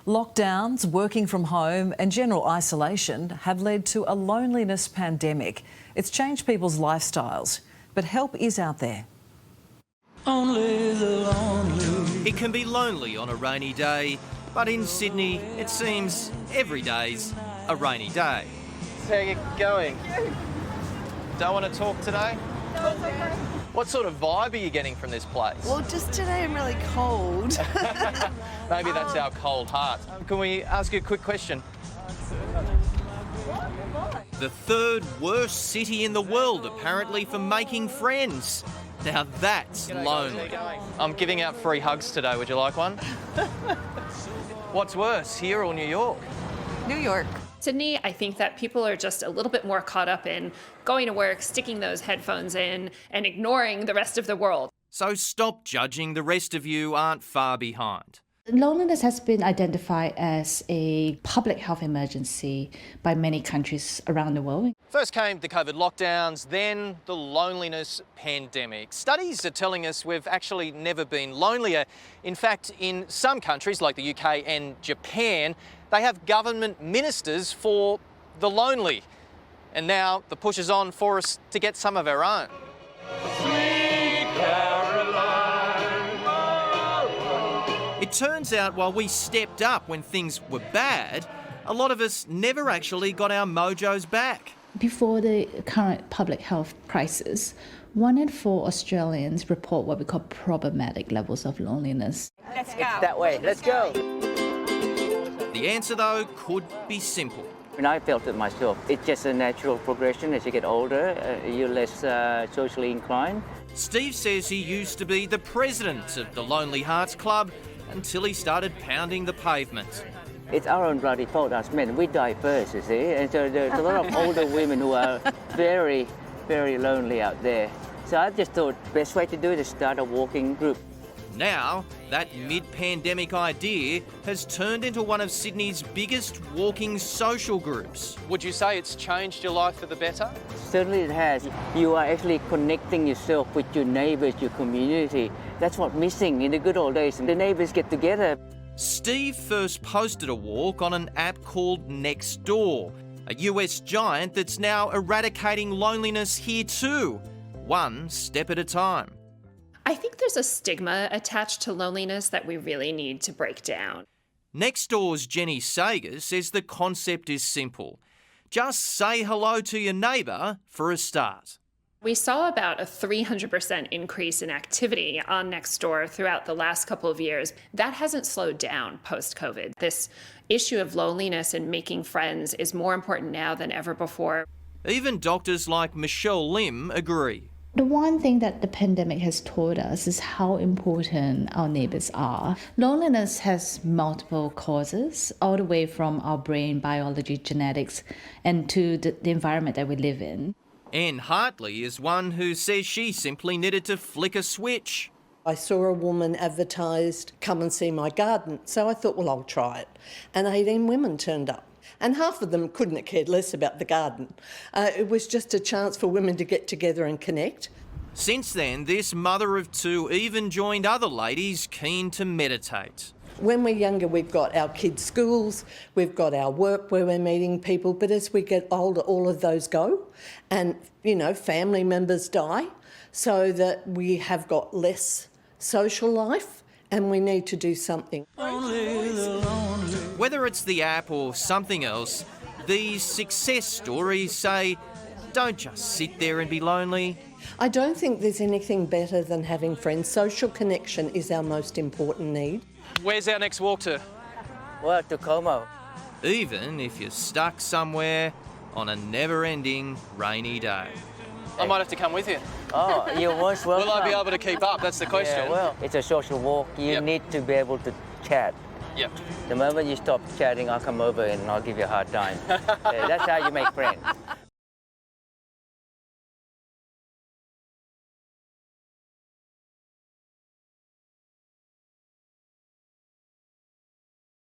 Lockdowns, working from home and general isolation have led to a loneliness pandemic. It's changed people's lifestyles, but help is out there. Only the lonely. It can be lonely on a rainy day, but in Sydney it seems every day's a rainy day. How are you going? Don't want to talk today? No, it's okay. What sort of vibe are you getting from this place? Well, just today I'm really cold. Maybe that's our cold heart. Can we ask you a quick question? The third worst city in the world, apparently, for making friends. Now that's lonely. I'm giving out free hugs today. Would you like one? What's worse, here or New York? New York. Sydney, I think that people are just a little bit more caught up in going to work, sticking those headphones in, and ignoring the rest of the world. So stop judging, the rest of you aren't far behind. Loneliness has been identified as a public health emergency by many countries around the world. First came the COVID lockdowns, then the loneliness pandemic. Studies are telling us we've actually never been lonelier. In fact, in some countries like the UK and Japan, they have government ministers for the lonely. And now the push is on for us to get some of our own. It turns out while we stepped up when things were bad, a lot of us never actually got our mojos back. Before the current public health crisis, 1 in 4 Australians report what we call problematic levels of loneliness. Let's go. That way, let's go. The answer, though, could be simple. And I felt it myself. It's just a natural progression. As you get older, you're less socially inclined. Steve says he used to be the president of the Lonely Hearts Club until he started pounding the pavement. It's our own bloody fault as men. We die first, you see. And so there's a lot of older women who are very, very lonely out there. So I just thought the best way to do it is start a walking group. Now, that mid-pandemic idea has turned into one of Sydney's biggest walking social groups. Would you say it's changed your life for the better? Certainly it has. You are actually connecting yourself with your neighbours, your community. That's what's missing in the good old days. The neighbours get together. Steve first posted a walk on an app called Nextdoor, a US giant that's now eradicating loneliness here too, one step at a time. I think there's a stigma attached to loneliness that we really need to break down. Nextdoor's Jenny Sager says the concept is simple. Just say hello to your neighbour for a start. We saw about a 300% increase in activity on Nextdoor throughout the last couple of years. That hasn't slowed down post-COVID. This issue of loneliness and making friends is more important now than ever before. Even doctors like Michelle Lim agree. The one thing that the pandemic has taught us is how important our neighbours are. Loneliness has multiple causes, all the way from our brain biology, genetics, and to the environment that we live in. Anne Hartley is one who says she simply needed to flick a switch. I saw a woman advertised, come and see my garden, so I thought, well, I'll try it. And 18 women turned up. And half of them couldn't have cared less about the garden. It was just a chance for women to get together and connect. Since then, this mother of two even joined other ladies keen to meditate. When we're younger, we've got our kids' schools, we've got our work where we're meeting people, but as we get older, all of those go. And, you know, family members die, so that we have got less social life and we need to do something. Only the lonely. Whether it's the app or something else, these success stories say, don't just sit there and be lonely. I don't think there's anything better than having friends. Social connection is our most important need. Where's our next walk to? Well, to Como. Even if you're stuck somewhere on a never-ending rainy day. I might have to come with you. Oh, you're most welcome. Will I be able to keep up? That's the question. Yeah, well, it's a social walk. You need to be able to chat. Yep. The moment you stop chatting, I'll come over and I'll give you a hard time. That's how you make friends.